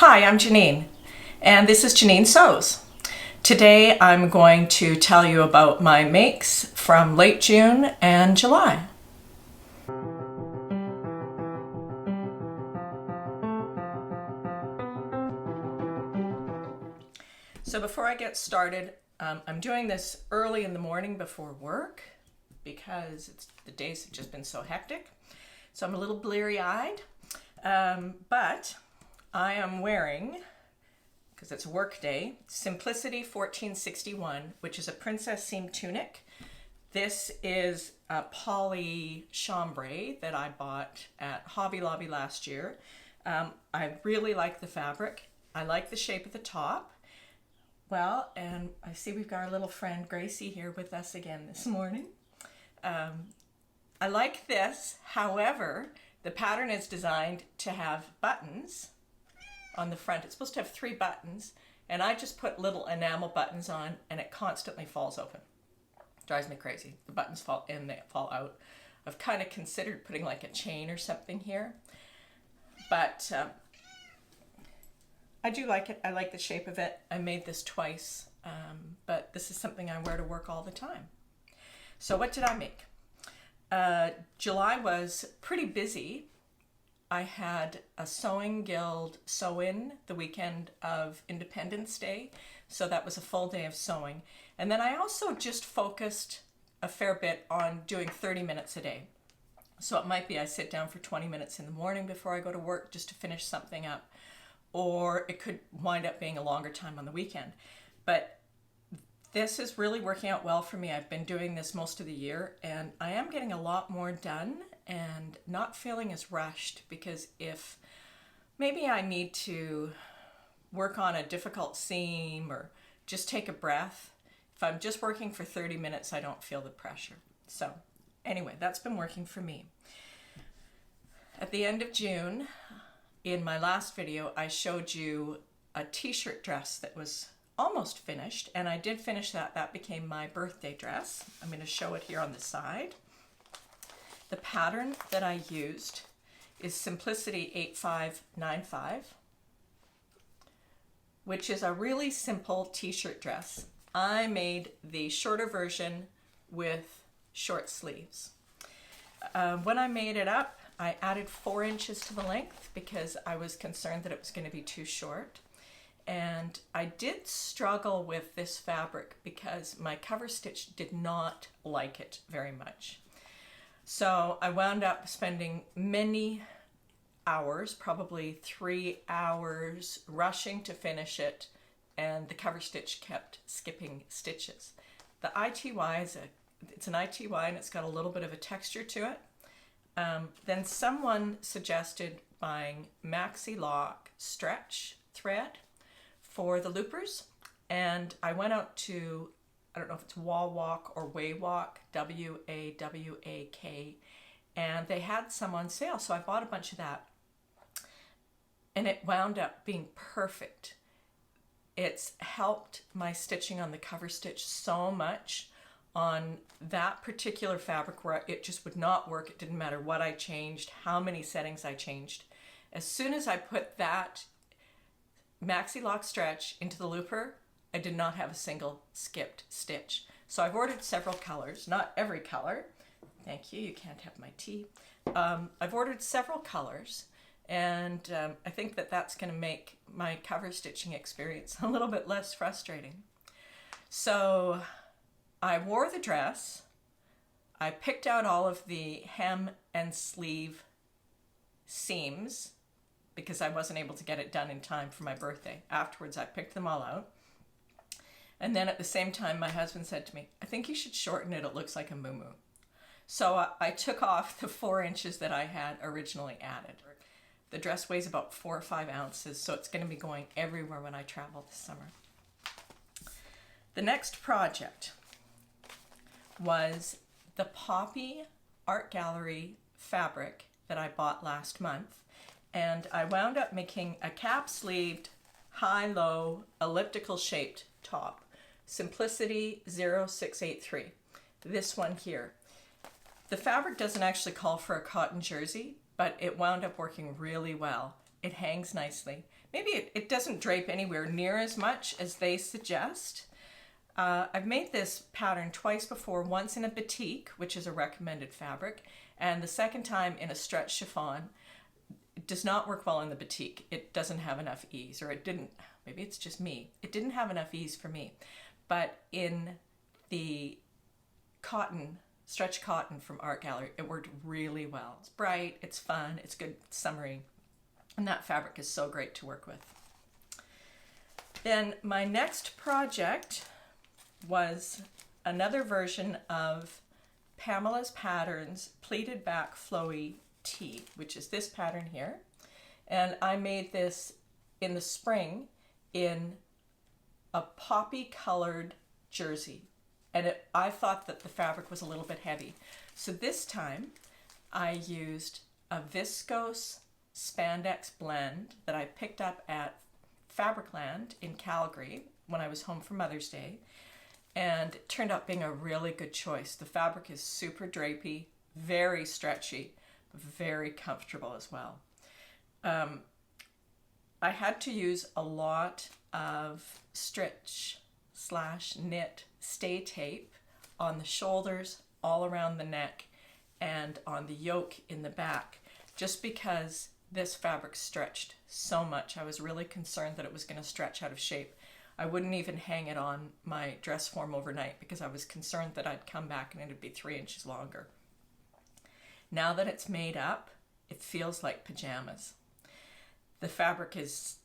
Hi, I'm Janine, and this is Janine Sews. Today I'm going to tell you about my makes from late June and July. So before I get started, I'm doing this early in the morning before work because the days have just been so hectic. So I'm a little bleary-eyed, but I am wearing, because it's a work day, Simplicity 1461, which is a princess seam tunic. This is a poly chambray that I bought at Hobby Lobby last year. I really like the fabric. I like the shape of the top. Well, and I see we've got our little friend Gracie here with us again this morning. I like this, however, the pattern is designed to have buttons on the front. It's supposed to have 3 buttons, and I just put little enamel buttons on, and it constantly falls open. Drives me crazy. The buttons fall in, they fall out. I've kind of considered putting like a chain or something here, but I do like it. I like the shape of it. I made this twice, but this is something I wear to work all the time. So what did I make? July was pretty busy. I had a sewing guild sew-in the weekend of Independence Day, so that was a full day of sewing. And then I also just focused a fair bit on doing 30 minutes a day. So it might be I sit down for 20 minutes in the morning before I go to work just to finish something up, or it could wind up being a longer time on the weekend. But this is really working out well for me. I've been doing this most of the year, and I am getting a lot more done and not feeling as rushed, because if maybe I need to work on a difficult seam or just take a breath, if I'm just working for 30 minutes, I don't feel the pressure. So anyway, that's been working for me. At the end of June, in my last video, I showed you a t-shirt dress that was almost finished, and I did finish that. That became my birthday dress. I'm going to show it here on the side. The pattern that I used is Simplicity 8595, which is a really simple t-shirt dress. I made the shorter version with short sleeves. When I made it up, I added 4 inches to the length because I was concerned that it was going to be too short. And I did struggle with this fabric because my cover stitch did not like it very much. So I wound up spending many hours, probably 3 hours, rushing to finish it, and the cover stitch kept skipping stitches. The ITY it's an ITY, and it's got a little bit of a texture to it. Then someone suggested buying Maxi Lock stretch thread for the loopers, and I went out to, I don't know if it's Wawak or Waywak, W-A-W-A-K, and they had some on sale, so I bought a bunch of that, and it wound up being perfect. It's helped my stitching on the cover stitch so much on that particular fabric where it just would not work. It didn't matter what I changed, how many settings I changed. As soon as I put that Maxi Lock stretch into the looper, I did not have a single skipped stitch. So I've ordered several colors, not every color. Thank you, you can't have my tea. I've ordered several colors, and I think that that's going to make my cover stitching experience a little bit less frustrating. So I wore the dress. I picked out all of the hem and sleeve seams because I wasn't able to get it done in time for my birthday. Afterwards, I picked them all out. And then at the same time, my husband said to me, I think you should shorten it. It looks like a muumuu. So I took off the 4 inches that I had originally added. The dress weighs about 4 or 5 ounces, so it's going to be going everywhere when I travel this summer. The next project was the Poppy Art Gallery fabric that I bought last month. And I wound up making a cap-sleeved, high-low, elliptical-shaped top. Simplicity 0683. This one here. The fabric doesn't actually call for a cotton jersey, but it wound up working really well. it hangs nicely. Maybe it doesn't drape anywhere near as much as they suggest. I've made this pattern twice before, once in a batik, which is a recommended fabric, and the second time in a stretch chiffon. It does not work well in the batik. It doesn't have enough ease, or it didn't, maybe it's just me. It didn't have enough ease for me. But in the cotton, stretch cotton from Art Gallery, it worked really well. It's bright, it's fun, it's good, it's summery, and that fabric is so great to work with. Then my next project was another version of Pamela's Patterns Pleated Back Flowy Tee, which is this pattern here. And I made this in the spring in a poppy colored jersey. And I thought that the fabric was a little bit heavy. So this time I used a viscose spandex blend that I picked up at Fabricland in Calgary when I was home for Mother's Day. And it turned out being a really good choice. The fabric is super drapey, very stretchy, very comfortable as well. I had to use a lot of stitch / knit stay tape on the shoulders, all around the neck, and on the yoke in the back, just because this fabric stretched so much. I was really concerned that it was going to stretch out of shape. I wouldn't even hang it on my dress form overnight because I was concerned that I'd come back and it'd be 3 inches longer. Now that it's made up, it feels like pajamas. The fabric is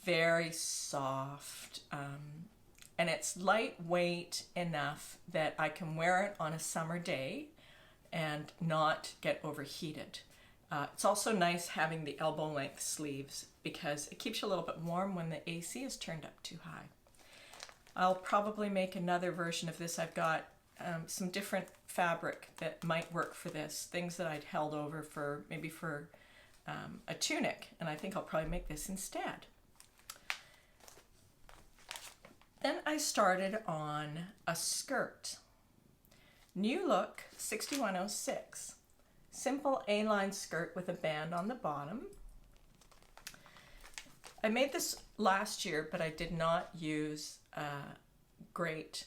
very soft, and it's lightweight enough that I can wear it on a summer day and not get overheated. It's also nice having the elbow length sleeves because it keeps you a little bit warm when the AC is turned up too high. I'll probably make another version of this. I've got some different fabric that might work for this, things that I'd held over for maybe for a tunic, and I think I'll probably make this instead. Then I started on a skirt. New Look 6106. Simple A-line skirt with a band on the bottom. I made this last year, but I did not use great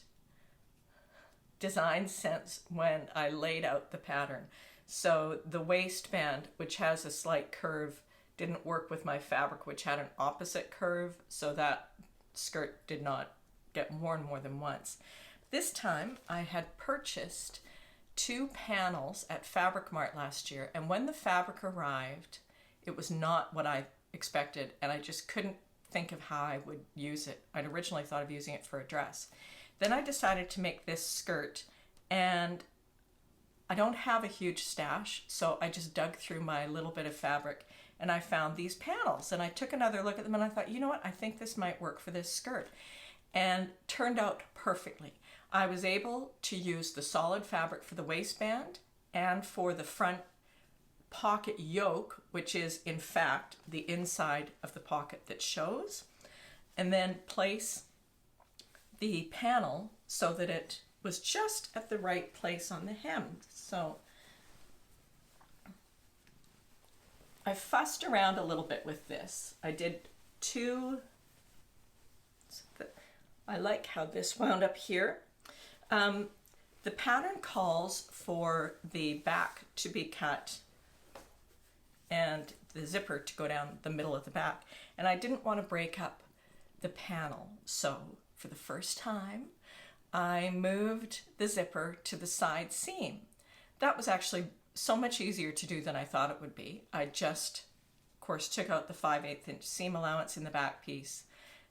design sense when I laid out the pattern. So the waistband, which has a slight curve, didn't work with my fabric, which had an opposite curve, so that skirt did not get worn more than once. This time I had purchased 2 panels at Fabricmart last year, and when the fabric arrived, it was not what I expected, and I just couldn't think of how I would use it. I'd originally thought of using it for a dress. Then I decided to make this skirt, and I don't have a huge stash, so I just dug through my little bit of fabric and I found these panels, and I took another look at them and I thought, you know what, I think this might work for this skirt, and turned out perfectly. I was able to use the solid fabric for the waistband and for the front pocket yoke, which is in fact the inside of the pocket that shows, and then place the panel so that it was just at the right place on the hem. So I fussed around a little bit with this. I did 2, I like how this wound up here. The pattern calls for the back to be cut and the zipper to go down the middle of the back, and I didn't want to break up the panel, so for the first time I moved the zipper to the side seam. That was actually so much easier to do than I thought it would be. I just, of course, took out the 5/8 inch seam allowance in the back piece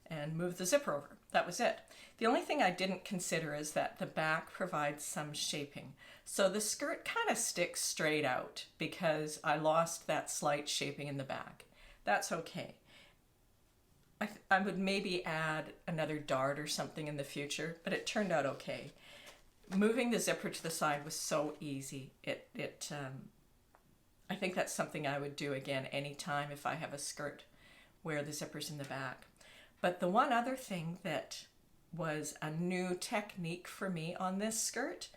and moved the zipper over. That was it. The only thing I didn't consider is that the back provides some shaping. So the skirt kind of sticks straight out because I lost that slight shaping in the back. That's okay. I would maybe add another dart or something in the future, but it turned out okay. Moving the zipper to the side was so easy. I think that's something I would do again anytime if I have a skirt where the zipper's in the back. But the one other thing that was a new technique for me on this skirt,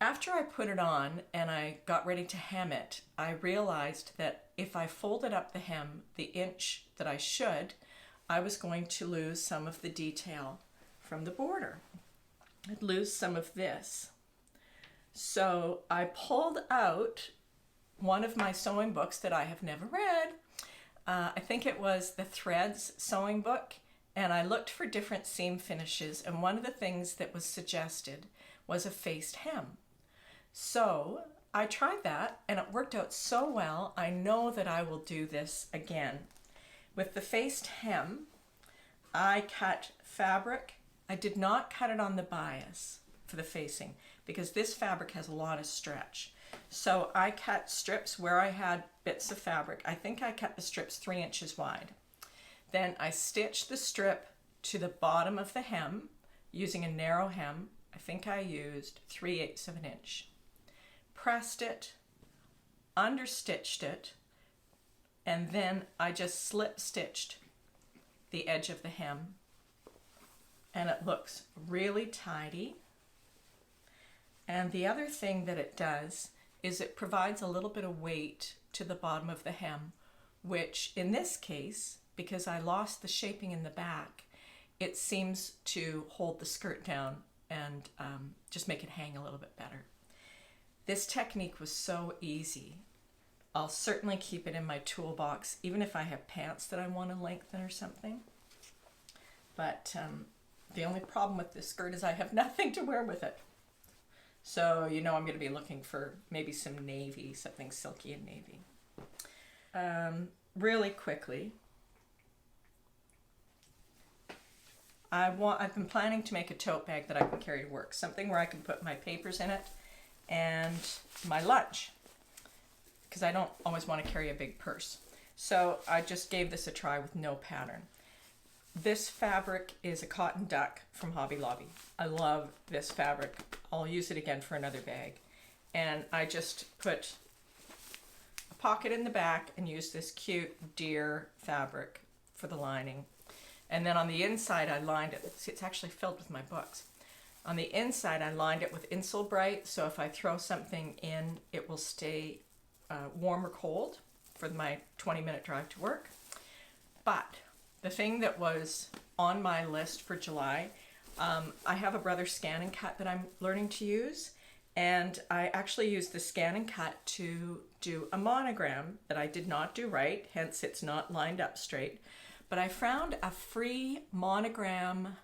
After I put it on and I got ready to hem it, I realized that if I folded up the hem the inch that I should, I was going to lose some of the detail from the border. I'd lose some of this. So I pulled out one of my sewing books that I have never read. I think it was the Threads sewing book, and I looked for different seam finishes, and one of the things that was suggested was a faced hem. So I tried that and it worked out so well. I know that I will do this again. With the faced hem, I cut fabric. I did not cut it on the bias for the facing because this fabric has a lot of stretch. So I cut strips where I had bits of fabric. I think I cut the strips 3 inches wide. Then I stitched the strip to the bottom of the hem using a narrow hem. I think I used 3/8 of an inch. Pressed it, understitched it, and then I just slip stitched the edge of the hem, and it looks really tidy. And the other thing that it does is it provides a little bit of weight to the bottom of the hem, which in this case, because I lost the shaping in the back, it seems to hold the skirt down and just make it hang a little bit better. This technique was so easy. I'll certainly keep it in my toolbox, even if I have pants that I want to lengthen or something. But the only problem with this skirt is I have nothing to wear with it. So you know I'm going to be looking for maybe some navy, something silky and navy. Really quickly, I've been planning to make a tote bag that I can carry to work, something where I can put my papers in it and my lunch, because I don't always want to carry a big purse. So I just gave this a try with no pattern. This fabric is a cotton duck from Hobby Lobby. I love this fabric. I'll use it again for another bag. And I just put a pocket in the back and used this cute deer fabric for the lining. And then on the inside I lined it. See, it's actually filled with my books. On the inside I lined it with Insole Bright, so if I throw something in, it will stay warm or cold for my 20-minute drive to work. But the thing that was on my list for July, I have a Brother Scan and Cut that I'm learning to use, and I actually used the Scan and Cut to do a monogram that I did not do right, hence it's not lined up straight. But I found a free monogram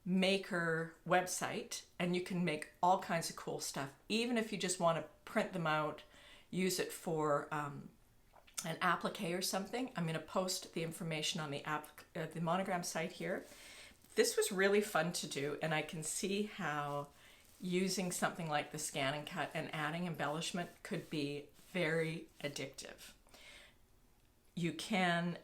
maker website, and you can make all kinds of cool stuff, even if you just want to print them out, use it for an applique or something. I'm going to post the information on the monogram site here. This was really fun to do, and I can see how using something like the Scan and Cut and adding embellishment could be very addictive. You can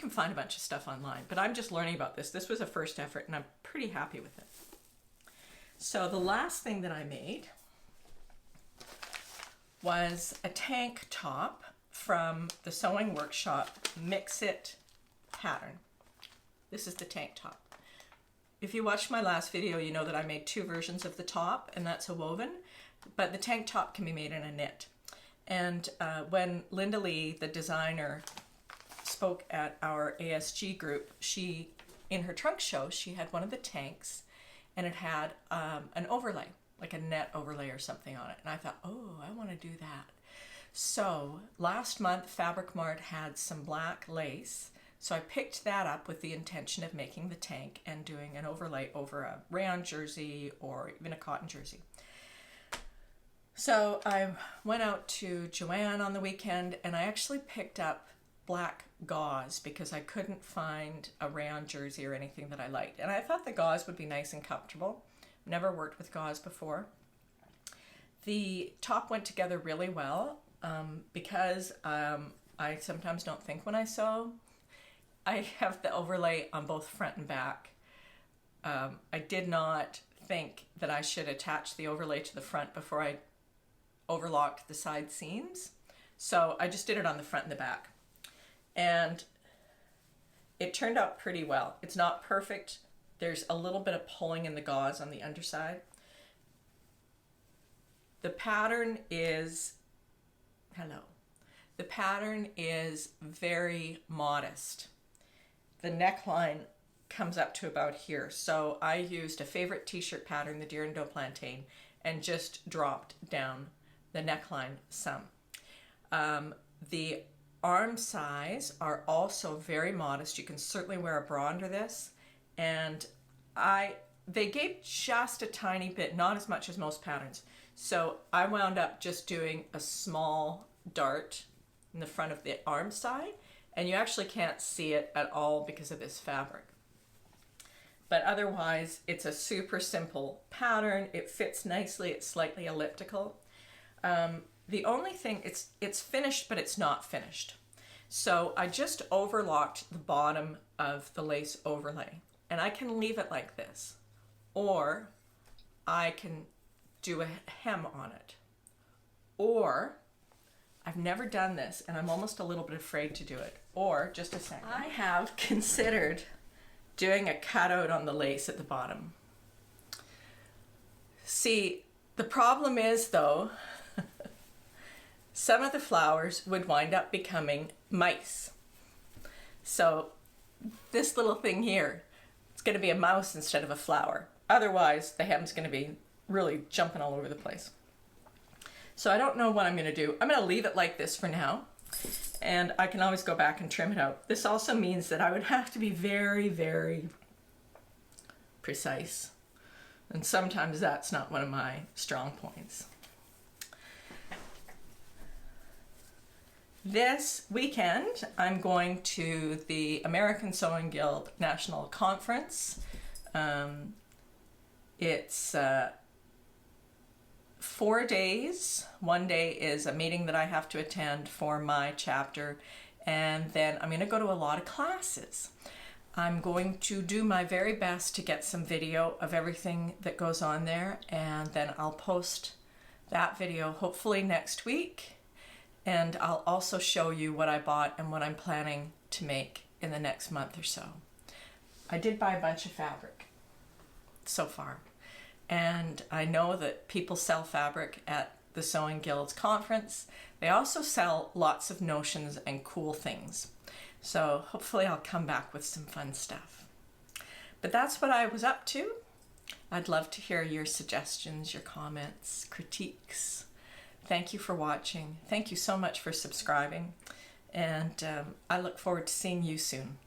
find a bunch of stuff online, but I'm just learning about this. This was a first effort, and I'm pretty happy with it. So the last thing that I made was a tank top from the Sewing Workshop Mixit pattern. This is the tank top. If you watched my last video, you know that I made 2 versions of the top, and that's a woven, but the tank top can be made in a knit. And when Linda Lee, the designer, spoke at our ASG group, in her trunk show, she had one of the tanks, and it had an overlay, like a net overlay or something on it. And I thought, oh, I want to do that. So last month, Fabricmart had some black lace. So I picked that up with the intention of making the tank and doing an overlay over a rayon jersey or even a cotton jersey. So I went out to JoAnn on the weekend, and I actually picked up black gauze because I couldn't find a rayon jersey or anything that I liked. And I thought the gauze would be nice and comfortable. Never worked with gauze before. The top went together really well because I sometimes don't think when I sew. I have the overlay on both front and back. I did not think that I should attach the overlay to the front before I overlocked the side seams. So I just did it on the front and the back. And it turned out pretty well. It's not perfect. There's a little bit of pulling in the gauze on the underside. The pattern is, hello, the pattern is very modest. The neckline comes up to about here. So I used a favorite t-shirt pattern, the Deer and Doe Plantain, and just dropped down the neckline some. The arm size are also very modest. You can certainly wear a bra under this. And they gave just a tiny bit, not as much as most patterns. So I wound up just doing a small dart in the front of the arm side, and you actually can't see it at all because of this fabric. But otherwise, it's a super simple pattern. It fits nicely. It's slightly elliptical. The only thing, it's finished, but it's not finished. So I just overlocked the bottom of the lace overlay, and I can leave it like this, or I can do a hem on it, or I've never done this and I'm almost a little bit afraid to do it, or just a second, I have considered doing a cutout on the lace at the bottom. See, the problem is though, some of the flowers would wind up becoming mice. So this little thing here, it's going to be a mouse instead of a flower. Otherwise, the hem's going to be really jumping all over the place. So I don't know what I'm going to do. I'm going to leave it like this for now, and I can always go back and trim it out. This also means that I would have to be very, very precise, and sometimes that's not one of my strong points. This weekend, I'm going to the American Sewing Guild National Conference. It's 4 days. One day is a meeting that I have to attend for my chapter, and then I'm going to go to a lot of classes. I'm going to do my very best to get some video of everything that goes on there, and then I'll post that video hopefully next week. And I'll also show you what I bought and what I'm planning to make in the next month or so. I did buy a bunch of fabric so far. And I know that people sell fabric at the Sewing Guild's conference. They also sell lots of notions and cool things. So hopefully I'll come back with some fun stuff. But that's what I was up to. I'd love to hear your suggestions, your comments, critiques. Thank you for watching. Thank you so much for subscribing. And I look forward to seeing you soon.